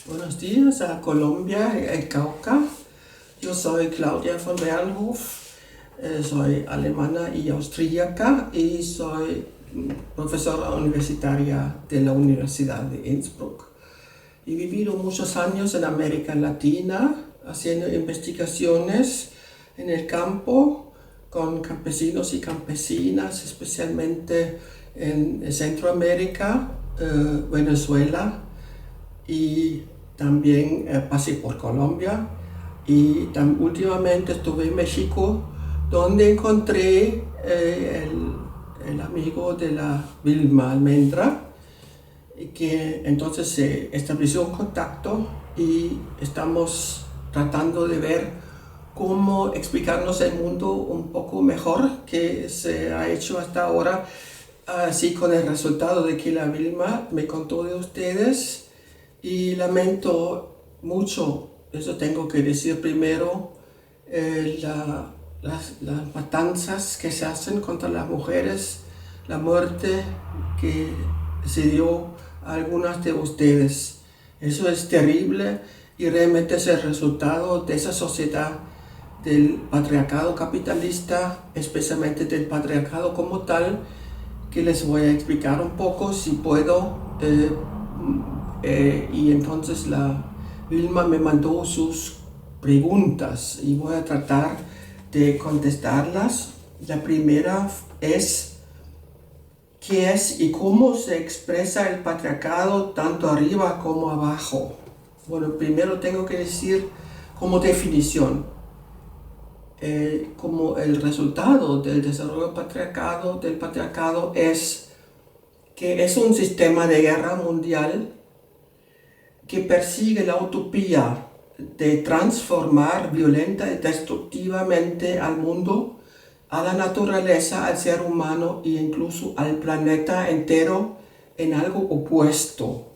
Buenos días a Colombia, el Cauca. Yo soy Claudia von Bernhof, soy alemana y austríaca y soy profesora universitaria de la Universidad de Innsbruck. He vivido muchos años en América Latina haciendo investigaciones en el campo con campesinos y campesinas, especialmente en Centroamérica, Venezuela, y también pasé por Colombia y últimamente estuve en México, donde encontré el amigo de la Vilma Almendra, que entonces se estableció un contacto y estamos tratando de ver cómo explicarnos el mundo un poco mejor que se ha hecho hasta ahora, así con el resultado de que la Vilma me contó de ustedes. Y lamento mucho, eso tengo que decir primero, las matanzas que se hacen contra las mujeres, la muerte que se dio a algunas de ustedes. Eso es terrible y realmente es el resultado de esa sociedad del patriarcado capitalista, especialmente del patriarcado como tal, que les voy a explicar un poco si puedo. Y entonces la Vilma me mandó sus preguntas y voy a tratar de contestarlas. La primera es: ¿qué es y cómo se expresa el patriarcado tanto arriba como abajo? Bueno, primero tengo que decir como definición, como el resultado del desarrollo del patriarcado es que es un sistema de guerra mundial que persigue la utopía de transformar violenta y destructivamente al mundo, a la naturaleza, al ser humano e incluso al planeta entero en algo opuesto.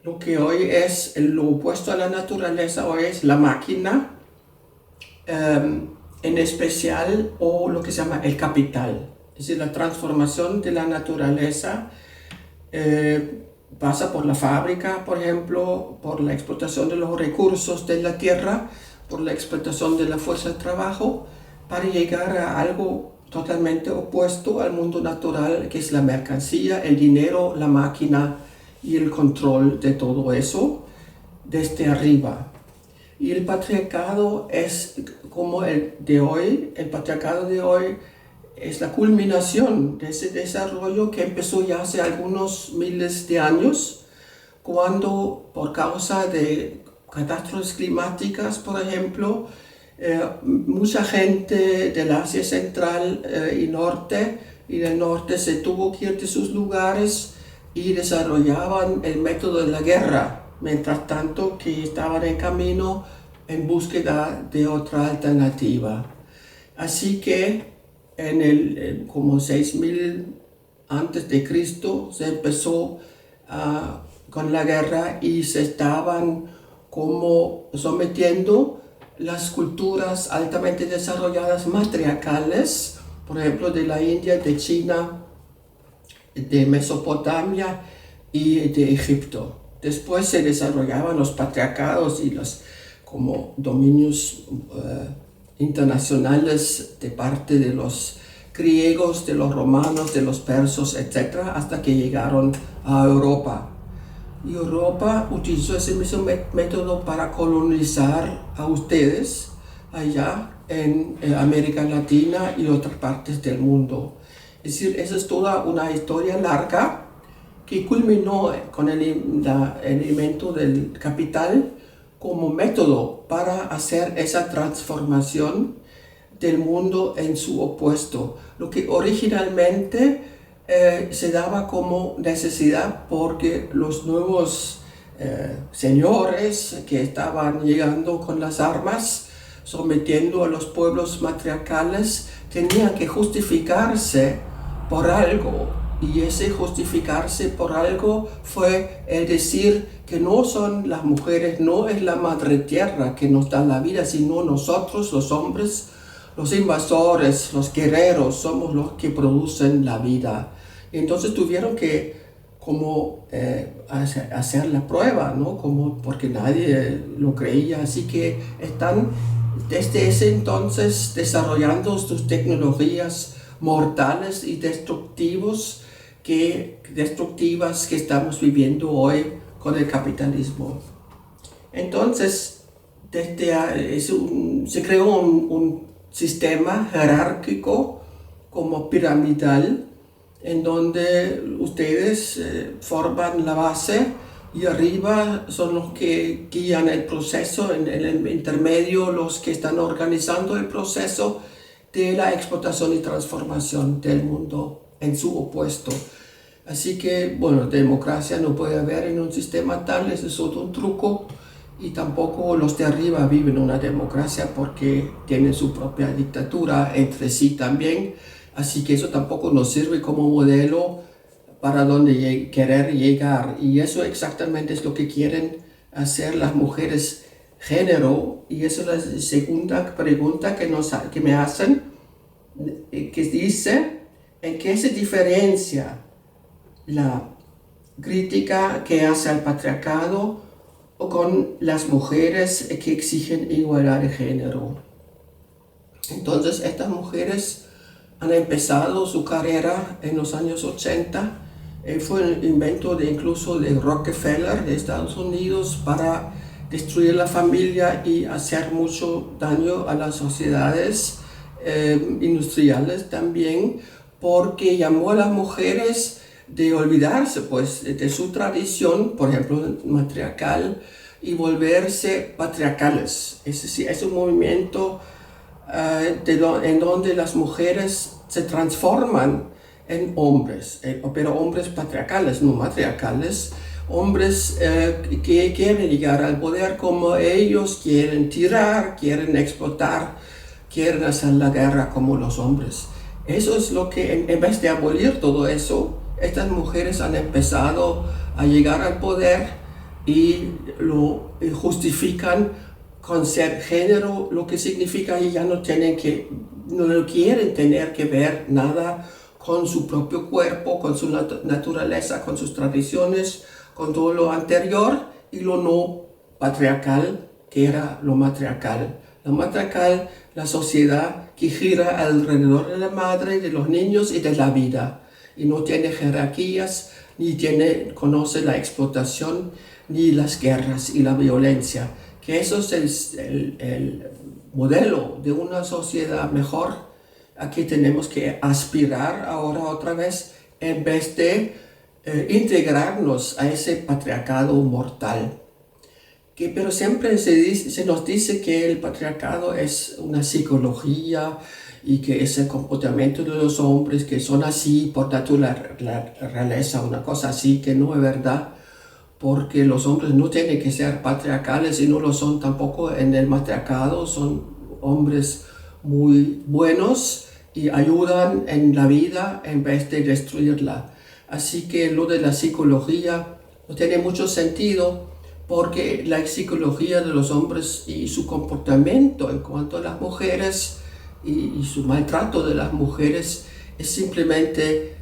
Lo que hoy es lo opuesto a la naturaleza, hoy es la máquina, en especial, o lo que se llama el capital. Es decir, la transformación de la naturaleza pasa por la fábrica, por ejemplo, por la explotación de los recursos de la tierra, por la explotación de la fuerza de trabajo, para llegar a algo totalmente opuesto al mundo natural, que es la mercancía, el dinero, la máquina y el control de todo eso desde arriba. Y el patriarcado es como el de hoy, el patriarcado de hoy es la culminación de ese desarrollo que empezó ya hace algunos miles de años, cuando por causa de catástrofes climáticas, por ejemplo, mucha gente del Asia Central y Norte y del Norte se tuvo que ir de sus lugares y desarrollaban el método de la guerra, mientras tanto que estaban en camino en búsqueda de otra alternativa. Así que como 6000 antes de Cristo se empezó con la guerra y se estaban como sometiendo las culturas altamente desarrolladas matriarcales, por ejemplo de la India, de China, de Mesopotamia y de Egipto. Después se desarrollaban los patriarcados y los como dominios internacionales de parte de los griegos, de los romanos, de los persos, etc., hasta que llegaron a Europa. Y Europa utilizó ese mismo método para colonizar a ustedes allá en América Latina y otras partes del mundo. Es decir, esa es toda una historia larga que culminó con el elemento del capital como método para hacer esa transformación del mundo en su opuesto. Lo que originalmente se daba como necesidad porque los nuevos señores que estaban llegando con las armas, sometiendo a los pueblos matriarcales, tenían que justificarse por algo. Y ese justificarse por algo fue el decir que no son las mujeres, no es la madre tierra que nos da la vida, sino nosotros, los hombres, los invasores, los guerreros, somos los que producen la vida. Y entonces tuvieron que cómo hacer la prueba, ¿no? Porque nadie lo creía. Así que están desde ese entonces desarrollando sus tecnologías mortales y destructivas que estamos viviendo hoy con el capitalismo. Entonces, se creó un sistema jerárquico como piramidal, en donde ustedes forman la base y arriba son los que guían el proceso, en el intermedio los que están organizando el proceso de la explotación y transformación del mundo en su opuesto. Así que, bueno, democracia no puede haber en un sistema tal, ese es otro truco, y tampoco los de arriba viven una democracia porque tienen su propia dictatura entre sí también. Así que eso tampoco nos sirve como modelo para donde querer llegar. Y eso exactamente es lo que quieren hacer las mujeres género. Y esa es la segunda pregunta que me hacen, que dice, ¿en qué se diferencia la crítica que hace al patriarcado con las mujeres que exigen igualdad de género? Entonces, estas mujeres han empezado su carrera en los años 80. Fue un invento incluso de Rockefeller de Estados Unidos para destruir la familia y hacer mucho daño a las sociedades industriales también, porque llamó a las mujeres de olvidarse pues de su tradición, por ejemplo matriarcal, y volverse patriarcales. Es decir, es un movimiento en donde las mujeres se transforman en hombres, pero hombres patriarcales, no matriarcales, hombres que quieren llegar al poder como ellos, quieren tirar, quieren explotar, quieren hacer la guerra como los hombres. Eso es lo que, en vez de abolir todo eso, estas mujeres han empezado a llegar al poder y lo justifican con ser género, lo que significa que ya no quieren tener que ver nada con su propio cuerpo, con su naturaleza, con sus tradiciones, con todo lo anterior y lo no patriarcal, que era lo matriarcal. Lo matriarcal, la sociedad que gira alrededor de la madre, de los niños y de la vida, y no tiene jerarquías, ni conoce la explotación, ni las guerras y la violencia. Que eso es el modelo de una sociedad mejor a que tenemos que aspirar ahora otra vez, en vez de integrarnos a ese patriarcado mortal. Pero siempre se nos dice que el patriarcado es una psicología y que es el comportamiento de los hombres que son así por naturaleza, una cosa así, que no es verdad, porque los hombres no tienen que ser patriarcales y no lo son tampoco en el matriarcado. Son hombres muy buenos y ayudan en la vida en vez de destruirla. Así que lo de la psicología no tiene mucho sentido, porque la psicología de los hombres y su comportamiento en cuanto a las mujeres y su maltrato de las mujeres es simplemente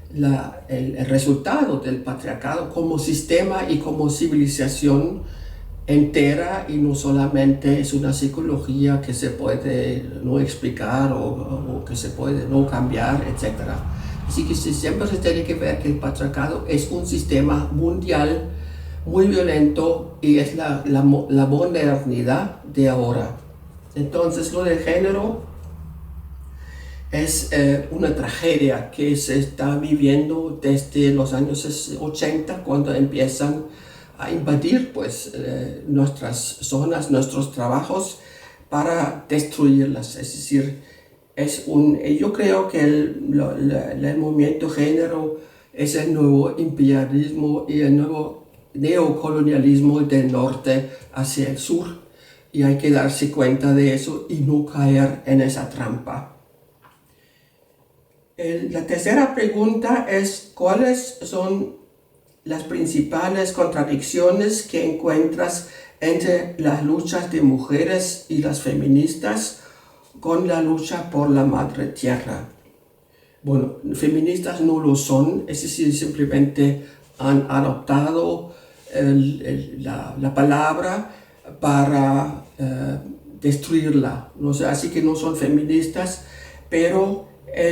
el resultado del patriarcado como sistema y como civilización entera, y no solamente es una psicología que se puede no explicar o que se puede no cambiar, etc. Así que siempre se tiene que ver que el patriarcado es un sistema mundial muy violento y es la modernidad de ahora. Entonces, lo de género es una tragedia que se está viviendo desde los años 80, cuando empiezan a invadir pues, nuestras zonas, nuestros trabajos, para destruirlas. Es decir, yo creo que el movimiento género es el nuevo imperialismo y el nuevo neocolonialismo del norte hacia el sur, y hay que darse cuenta de eso y no caer en esa trampa. La tercera pregunta es: ¿cuáles son las principales contradicciones que encuentras entre las luchas de mujeres y las feministas con la lucha por la madre tierra? Bueno, feministas no lo son, es decir, simplemente han adoptado la palabra para destruirla. No sé, así que no son feministas, pero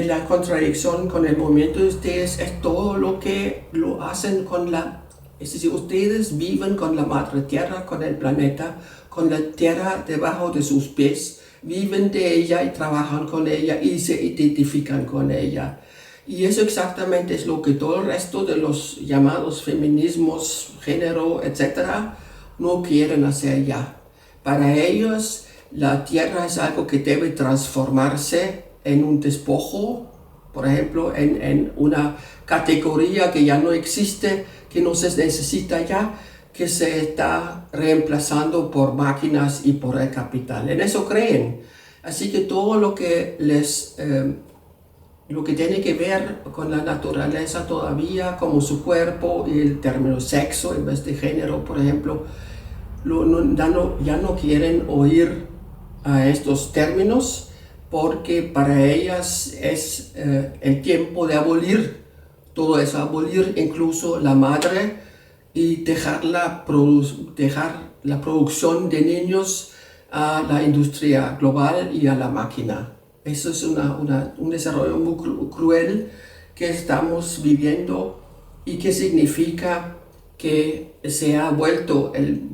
la contradicción con el movimiento de ustedes es todo lo que lo hacen con es decir, ustedes viven con la madre tierra, con el planeta, con la tierra debajo de sus pies, viven de ella y trabajan con ella y se identifican con ella. Y eso exactamente es lo que todo el resto de los llamados feminismos, género, etc., no quieren hacer ya. Para ellos, la tierra es algo que debe transformarse en un despojo, por ejemplo, en una categoría que ya no existe, que no se necesita ya, que se está reemplazando por máquinas y por el capital. En eso creen. Así que todo lo que lo que tiene que ver con la naturaleza todavía, como su cuerpo y el término sexo en vez de género, por ejemplo, ya no quieren oír a estos términos, porque para ellas es el tiempo de abolir todo eso, abolir incluso la madre y dejar la producción de niños a la industria global y a la máquina. Eso es un desarrollo muy cruel que estamos viviendo y que significa que se ha vuelto el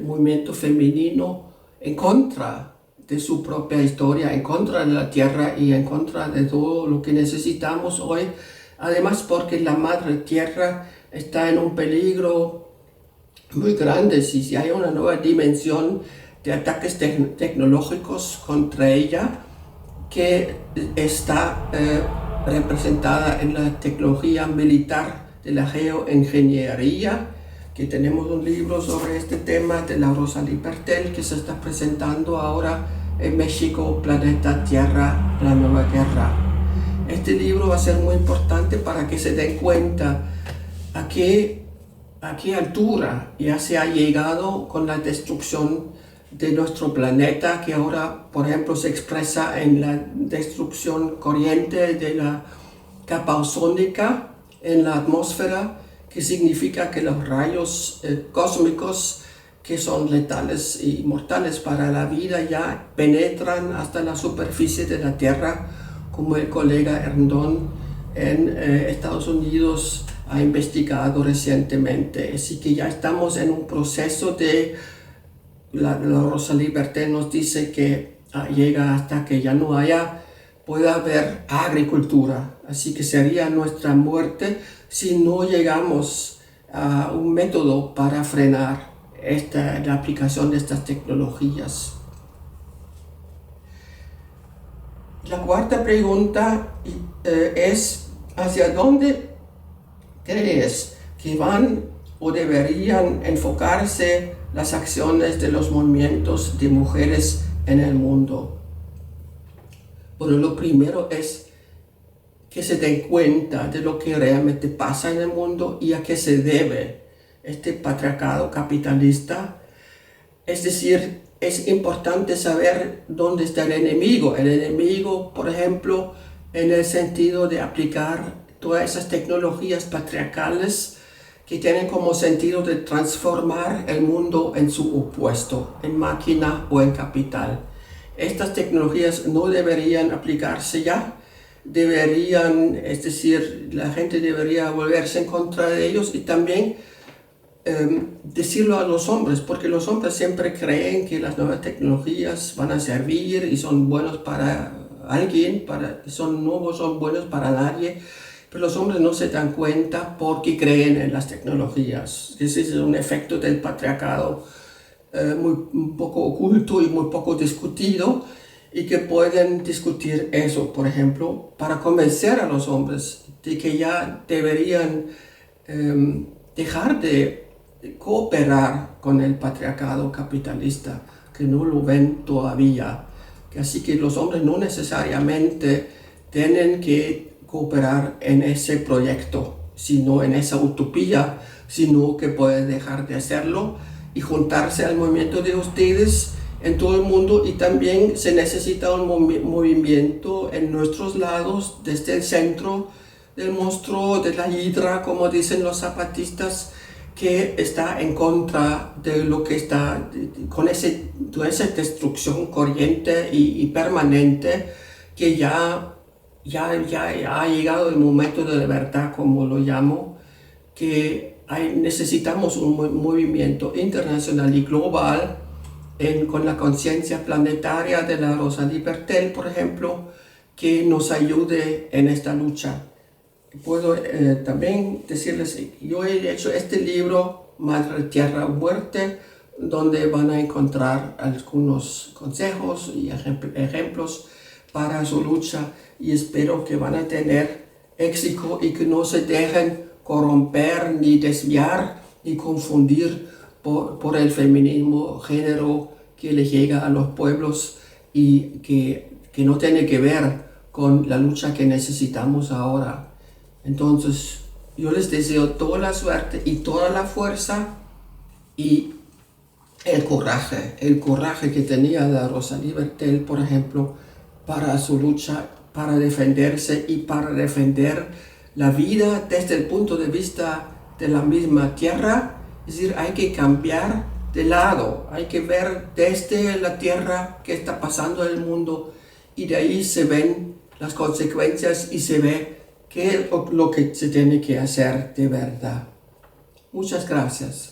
movimiento femenino en contra de su propia historia, en contra de la tierra y en contra de todo lo que necesitamos hoy. Además, porque la madre tierra está en un peligro muy grande. Si hay una nueva dimensión de ataques tecnológicos contra ella, que está representada en la tecnología militar de la geoingeniería, que tenemos un libro sobre este tema de la Rosalie Bertell que se está presentando ahora en México, Planeta Tierra, la nueva guerra. Este libro va a ser muy importante para que se den cuenta a qué altura ya se ha llegado con la destrucción de nuestro planeta, que ahora, por ejemplo, se expresa en la destrucción corriente de la capa ozónica en la atmósfera, que significa que los rayos cósmicos, que son letales y mortales para la vida, ya penetran hasta la superficie de la Tierra, como el colega Herndon en Estados Unidos ha investigado recientemente. Así que ya estamos en un proceso de la Rosalie Bertell nos dice que llega hasta que ya no pueda haber agricultura. Así que sería nuestra muerte si no llegamos a un método para frenar la aplicación de estas tecnologías. La cuarta pregunta es: ¿hacia dónde crees que van o deberían enfocarse las acciones de los movimientos de mujeres en el mundo? Bueno, lo primero es que se den cuenta de lo que realmente pasa en el mundo y a qué se debe este patriarcado capitalista. Es decir, es importante saber dónde está el enemigo. El enemigo, por ejemplo, en el sentido de aplicar todas esas tecnologías patriarcales que tienen como sentido de transformar el mundo en su opuesto, en máquina o en capital. Estas tecnologías no deberían aplicarse ya, es decir, la gente debería volverse en contra de ellos y también decirlo a los hombres, porque los hombres siempre creen que las nuevas tecnologías van a servir y son buenos para alguien, son buenos para nadie. Pero los hombres no se dan cuenta porque creen en las tecnologías. Ese es un efecto del patriarcado un poco oculto y muy poco discutido, y que pueden discutir eso, por ejemplo, para convencer a los hombres de que ya deberían dejar de cooperar con el patriarcado capitalista, que no lo ven todavía. Así que los hombres no necesariamente tienen que cooperar en ese proyecto, sino en esa utopía, sino que pueden dejar de hacerlo y juntarse al movimiento de ustedes en todo el mundo. Y también se necesita un movimiento en nuestros lados, desde el centro, del monstruo, de la hidra, como dicen los zapatistas, que está en contra de lo que está, con esa destrucción corriente y permanente, que ya ha llegado el momento de la verdad, como lo llamo, que necesitamos un movimiento internacional y global con la conciencia planetaria de la Rosalie Bertell, por ejemplo, que nos ayude en esta lucha. Puedo también decirles, yo he hecho este libro, Madre Tierra Muerte, donde van a encontrar algunos consejos y ejemplos para su lucha, y espero que van a tener éxito y que no se dejen corromper, ni desviar, ni confundir por el feminismo género que le llega a los pueblos y que no tiene que ver con la lucha que necesitamos ahora. Entonces, yo les deseo toda la suerte y toda la fuerza y el coraje que tenía la Rosalie Bertell, por ejemplo, para su lucha, para defenderse y para defender la vida desde el punto de vista de la misma tierra. Es decir, hay que cambiar de lado, hay que ver desde la tierra qué está pasando en el mundo, y de ahí se ven las consecuencias y se ve qué es lo que se tiene que hacer de verdad. Muchas gracias.